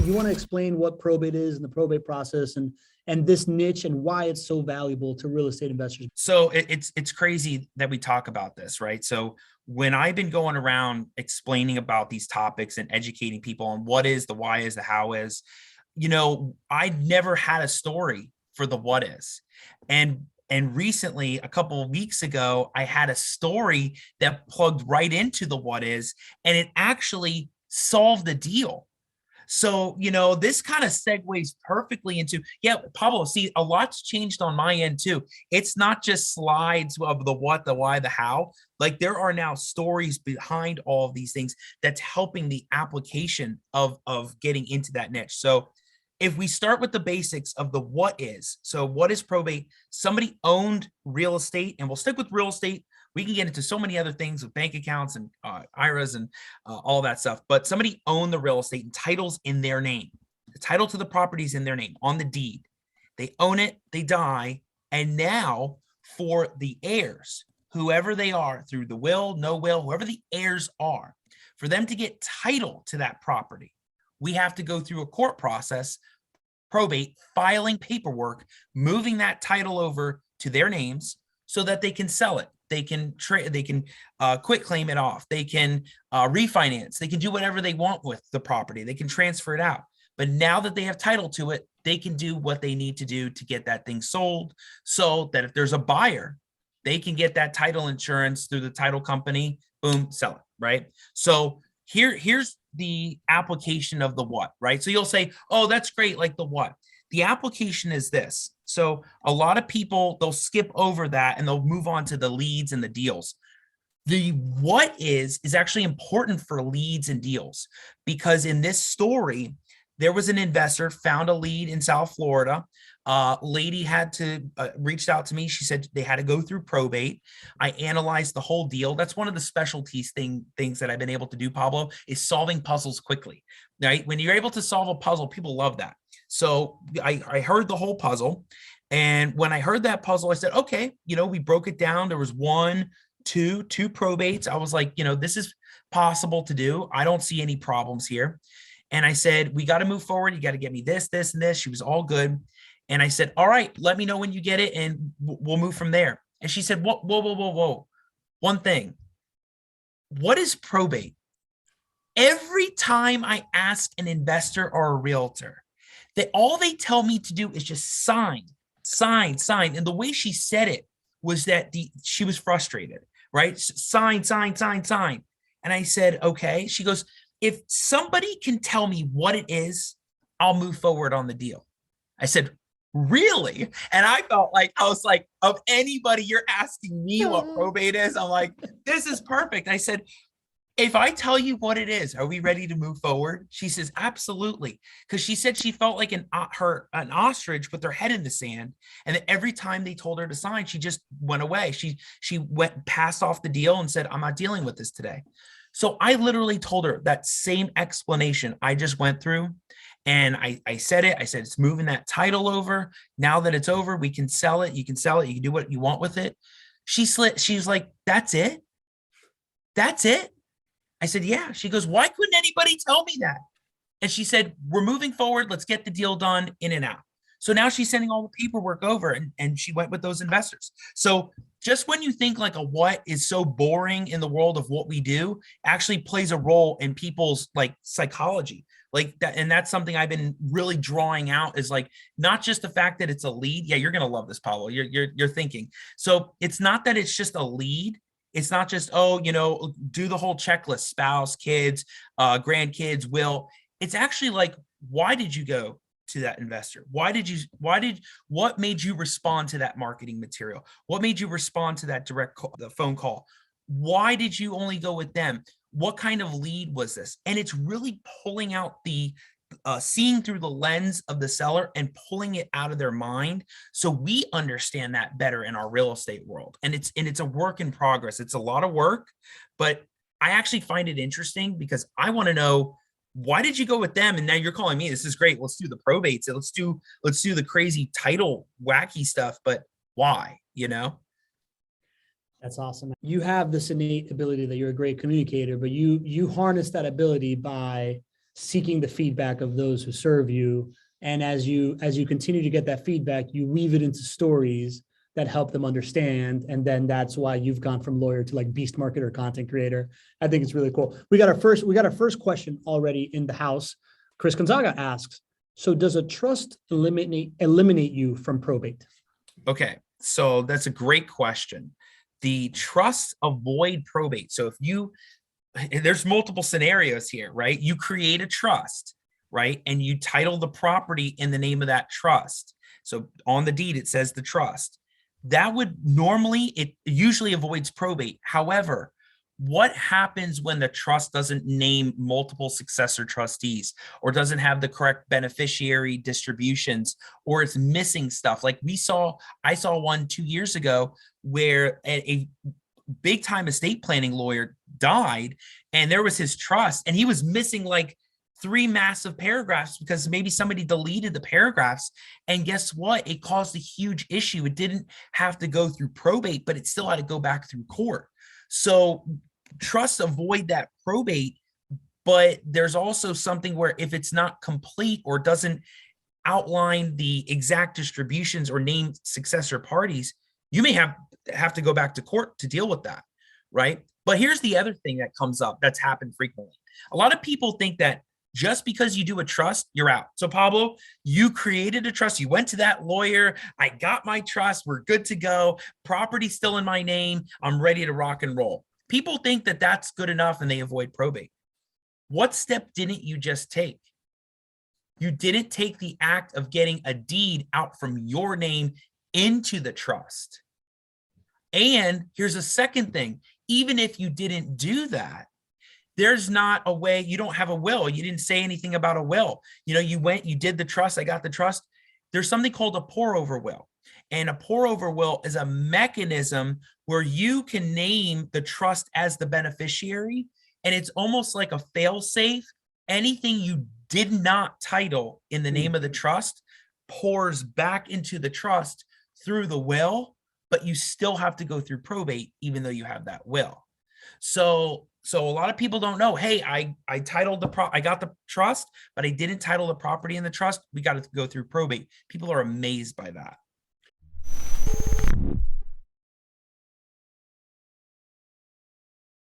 You want to explain what probate is and the probate process and this niche and why it's so valuable to real estate investors. So it's crazy that we talk about this, right? So when I've been going around explaining about these topics and educating people on what is, the why is, the how is, I never had a story for the what is. And recently, a couple of weeks ago, I had a story that plugged right into the what is, and it actually solved the deal. So, this kind of segues perfectly into, yeah, Pablo, see, a lot's changed on my end too. It's not just slides of the what, the why, the how. Like there are now stories behind all of these things that's helping the application of getting into that niche. So if we start with the basics of the what is, so what is probate? Somebody owned real estate, and we'll stick with real estate. We can get into so many other things with bank accounts and IRAs and all that stuff. But somebody owned the real estate and titles in their name. The title to the property is in their name on the deed. They own it, they die. And now for the heirs, whoever they are, through the will, no will, whoever the heirs are, for them to get title to that property, we have to go through a court process, probate, filing paperwork, moving that title over to their names so that they can sell it. They can quit claim it off. They can refinance. They can do whatever they want with the property. They can transfer it out. But now that they have title to it, they can do what they need to do to get that thing sold, so that if there's a buyer, they can get that title insurance through the title company. Boom, sell it, right? So here's the application of the what, right? So you'll say, oh, that's great, like the what. The application is this. So a lot of people, they'll skip over that and they'll move on to the leads and the deals. The what is actually important for leads and deals, because in this story, there was an investor found a lead in South Florida. Lady had to reached out to me. She said they had to go through probate. I analyzed the whole deal. That's one of the specialties things that I've been able to do, Pablo, is solving puzzles quickly, right? When you're able to solve a puzzle, people love that. So I heard the whole puzzle. And when I heard that puzzle, I said, okay, we broke it down. There was two probates. I was like, this is possible to do. I don't see any problems here. And I said, we got to move forward. You got to get me this, this, and this. She was all good. And I said, all right, let me know when you get it and we'll move from there. And she said, whoa. One thing. What is probate? Every time I ask an investor or a realtor, all they tell me to do is just sign. And the way she said it was that she was frustrated, right? Sign. And I said, okay. She goes, if somebody can tell me what it is, I'll move forward on the deal. I said, really? And I was like, of anybody, you're asking me what probate is? I'm like, this is perfect. I said, if I tell you what it is, are we ready to move forward? She says, absolutely. Because she said she felt like an ostrich with her head in the sand. And that every time they told her to sign, she just went away. She passed off the deal and said, I'm not dealing with this today. So I literally told her that same explanation I just went through. And I said it. I said, it's moving that title over. Now that it's over, we can sell it. You can sell it. You can do what you want with it. She's like, that's it? That's it? I said, yeah. She goes, why couldn't anybody tell me that? And she said, we're moving forward. Let's get the deal done, in and out. So now she's sending all the paperwork over, and she went with those investors. So just when you think like a what is so boring in the world of what we do, actually plays a role in people's like psychology. Like that, and that's something I've been really drawing out, is like not just the fact that it's a lead. Yeah, you're gonna love this, Paulo. You're thinking. So it's not that it's just a lead. It's not just, do the whole checklist: spouse, kids, grandkids, will. It's actually like, why did you go to that investor? What made you respond to that marketing material? What made you respond to that direct call, the phone call? Why did you only go with them? What kind of lead was this? And it's really pulling out seeing through the lens of the seller and pulling it out of their mind, so we understand that better in our real estate world. And it's a work in progress. It's a lot of work, but I actually find it interesting because I want to know, why did you go with them? And now you're calling me. This is great. Let's do the probates. Let's do the crazy title wacky stuff. But why? That's awesome. You have this innate ability that you're a great communicator, but you harness that ability by seeking the feedback of those who serve you. And as you continue to get that feedback, you weave it into stories that help them understand. And then that's why you've gone from lawyer to like beast marketer, content creator. I think it's really cool. We got our first question already in the house. Chris Gonzaga asks, so does a trust eliminate you from probate? Okay, so that's a great question. The trusts avoid probate. So there's multiple scenarios here, right? You create a trust, right? And you title the property in the name of that trust. So on the deed, it says the trust. That would it usually avoids probate. However, what happens when the trust doesn't name multiple successor trustees or doesn't have the correct beneficiary distributions, or it's missing stuff? Like I saw one 2 years ago where a big time estate planning lawyer died and there was his trust and he was missing like 3 massive paragraphs because maybe somebody deleted the paragraphs. And guess what? It caused a huge issue. It didn't have to go through probate, but it still had to go back through court. So trusts avoid that probate, but there's also something where if it's not complete or doesn't outline the exact distributions or name successor parties, you may have to go back to court to deal with that, right? But here's the other thing that comes up that's happened frequently. A lot of people think that just because you do a trust, you're out. So Pablo, you created a trust. You went to that lawyer. I got my trust. We're good to go. Property's still in my name. I'm ready to rock and roll. People think that that's good enough and they avoid probate. What step didn't you just take? You didn't take the act of getting a deed out from your name into the trust. And here's a second thing. Even if you didn't do that, there's not a way, you don't have a will. You didn't say anything about a will. You went, you did the trust. I got the trust. There's something called a pour over will. And a pour over will is a mechanism where you can name the trust as the beneficiary. And it's almost like a fail safe. Anything you did not title in the name of the trust pours back into the trust through the will, but you still have to go through probate, even though you have that will. So a lot of people don't know, hey, I titled I got the trust, but I didn't title the property in the trust. We got to go through probate. People are amazed by that.